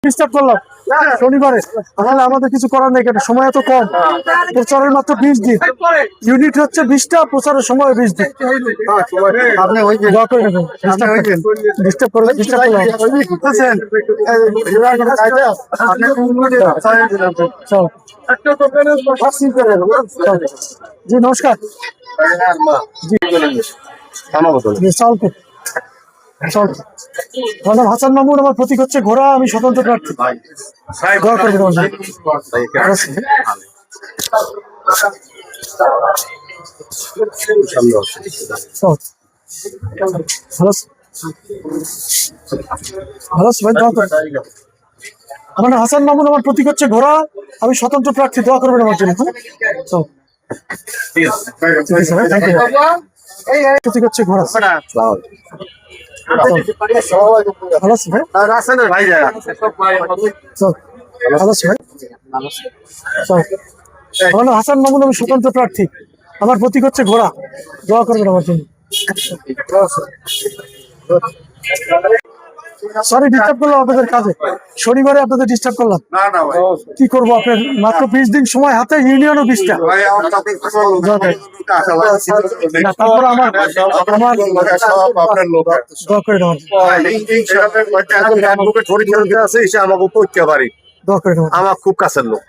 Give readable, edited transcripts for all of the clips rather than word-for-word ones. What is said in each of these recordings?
Disturb করলাম শনিবারে, তাহলে আমাদের কিছু করার নেই, কেন সময় এত কম। প্রচারের মাত্র 20 দিন, ইউনিট হচ্ছে 20টা, প্রচারের সময় 20 দিন। আপনি ওই যে ডিস্টার্ব করলাম। জি নমস্কার। জি সালপুর। আমার নাম হাসান মামুন, আমার প্রতীক হচ্ছে ঘোড়া, আমি স্বতন্ত্র প্রার্থী। দোয়া করবেন আমার জন্য। আমার নাম হাসান মামুন, আমার প্রতীক হচ্ছে ঘোড়া, আমি স্বতন্ত্র প্রার্থী। দোয়া করবেন আমার জন্য। প্রতীক হচ্ছে ঘোড়া। ভালো আছি ভাই। ভালো আছি ভাই। আমার নাম হাসান মামুন, আমি স্বতন্ত্র প্রার্থী, আমার প্রতীক হচ্ছে ঘোড়া। দোয়া করবেন আমার জন্য। সরি ডিস্টার্ব করলাম আপনাদের কাজে, শনিবারে আপনাদের ডিস্টার্ব করলাম। কি করবো, আপনার মাত্র 20 দিন সময় হাতে, ইউনিয়নও 20টা। তারপর আমার দোয়া করে দেওয়া আমার খুব কাছের লোক।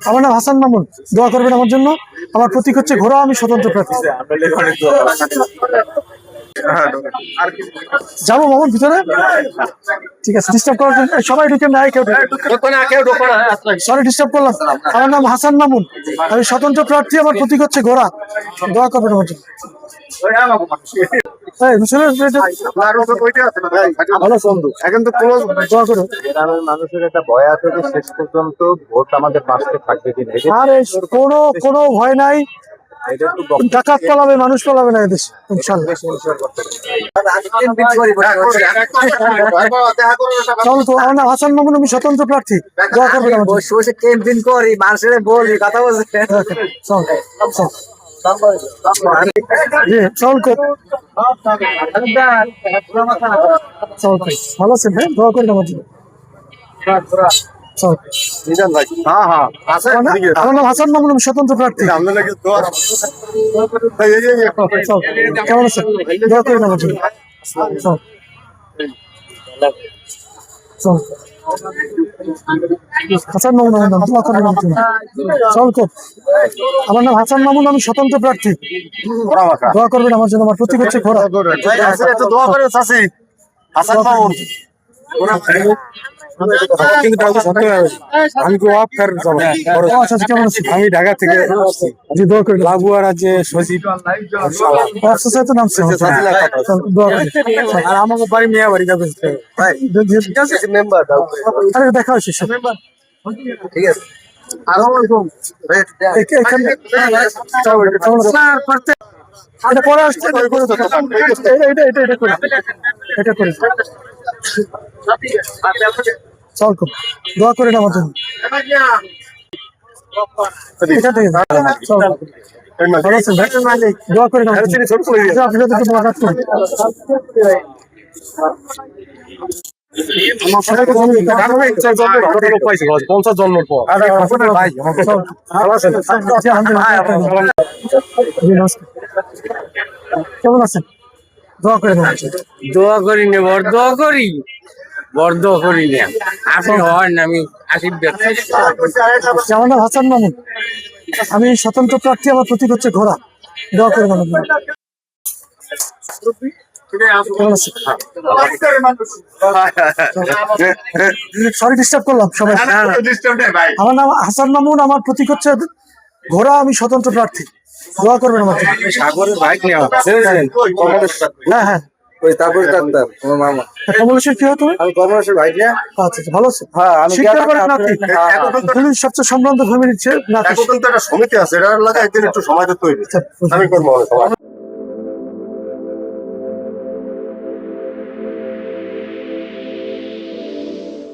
আমার নাম হাসান মামুন, দোয়া করবেন আমার জন্য। আমার প্রতীক হচ্ছে ঘোড়া, আমি স্বতন্ত্র প্রার্থী। যাবো মামুন ভিতরে? ঠিক আছে, ডিস্টার্ব করার জন্য সবাই ঢুকে নাই, কেউ সরি ডিস্টার্ব করলাম। আমার নাম হাসান মামুন, আমি স্বতন্ত্র প্রার্থী, আমার প্রতীক হচ্ছে ঘোড়া। দোয়া করবেন আমার জন্য। মানুষের একটা ভয় আছে যে শেষ পর্যন্ত ভোট আমাদের পাশে থাকবে কিনা। আরে কোনো ভয় নাই, ডাকাত পালাবে, মানুষ পালাবে না এদেশ ইনশাআল্লাহ। আমার নাম হাসান মামুন, আমি স্বতন্ত্র প্রার্থী। দোয়া করবেন আমার জন্য। ক্যাম্পেইন করি, মানুষের বলি, কথা বলছে। ভালো আছেন ভাই, দোয়া করবেন আমার জন্য। আমার নাম হাসান মামুন, আমি স্বতন্ত্র প্রার্থী। কেমন আছেন? দোয়া করবেন আমার জন্য। হাসান মামুন আমার নাম, দোয়া করবেন আমার জন্য। আমার নাম হাসান মামুন, আমি স্বতন্ত্র প্রার্থী। দোয়া করবেন আমার জন্য, আমার প্রতীক হচ্ছে ঘোড়া। হাসান মামুন আমি ঢাকা থেকে লাগুয়ার আছে সচিব নামছে, আর আমাকে বাড়ি মেয়া বাড়ি দেখা হচ্ছে। ঠিক আছে। এটা পরে আসছে, এটা করে চল, দোয়া করেন আমার জন্য। দোয়া করেন কেমন আছেন? দোয়া করে দোয়া করি না, বরদোয়া করি, বরদোয়া করি না। আপনি হন, আমি আসিফ ব্যক্তি। আমার নাম হাসান মামুন, আমি স্বতন্ত্র প্রার্থী, আমার প্রতীক হচ্ছে ঘোড়া। দোয়া করে সরি ডিস্টার্ব করলাম সবাই। আমার নাম হাসান মামুন, আমার প্রতীক হচ্ছে ঘোড়া, আমি স্বতন্ত্র প্রার্থী। দোয়া করবেন আমার জন্য। সাগরের বাইক নেওয়া। হ্যাঁ হ্যাঁ, ওই তারপরে ডাক্তার আমার মামা। কমলেশ্বর কি হয় তুমি? আমি কমলেশ্বর ভাই না। আচ্ছা ভালো আছে। হ্যাঁ, আমি সবচেয়ে সম্ভ্রান্ত ফ্যামিলির একটা সমিতি আছে, এটার লাগে একদিন একটু সময় দিতে হইবে। আমি করবো।